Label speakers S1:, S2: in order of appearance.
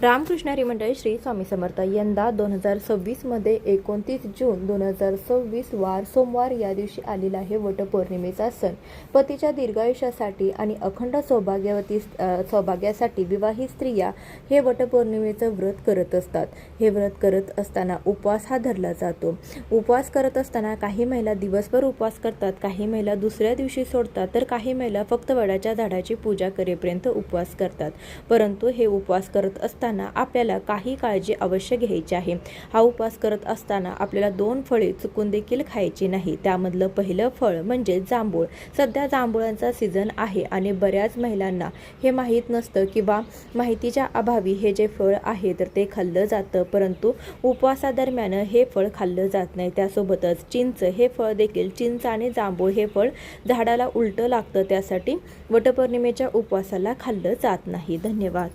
S1: रामकृष्ण हरी मंडळी श्री स्वामी समर्थ। यंदा 2026 मध्ये 29 जून 2026 वार सोमवार या दिवशी आलेला आहे वटपौर्णिमेचा सण। पतीच्या दीर्घायुष्यासाठी आणि अखंड सौभाग्यासाठी विवाहित स्त्रिया हे वटपौर्णिमेचं व्रत करत असतात। हे व्रत करत असताना उपवास हा धरला जातो। उपवास करत असताना काही महिला दिवसभर उपवास करतात, काही महिला दुसऱ्या दिवशी सोडतात, तर काही महिला फक्त वडाच्या झाडाची पूजा करेपर्यंत उपवास करतात। परंतु हे उपवास करत असताना आपल्याला काही काळजी अवश्य घ्यायची आहे। हा उपवास करत असताना आपल्याला 2 फळे चुकून देखील खायची नाही। त्यामधलं पहिलं फळ म्हणजे जांभूळ। सध्या जांभूळांचा सीझन आहे आणि बऱ्याच महिलांना हे माहीत नसतं किंवा माहितीच्या अभावी हे जे फळ आहे तर ते खाल्लं जातं, परंतु उपवासादरम्यान हे फळ खाल्लं जात नाही। त्यासोबतच चिंच हे फळ देखील, चिंच आणि जांभूळ हे फळ झाडाला उलटं लागतं, त्यासाठी वटपौर्णिमेच्या उपवासाला खाल्लं जात नाही। धन्यवाद।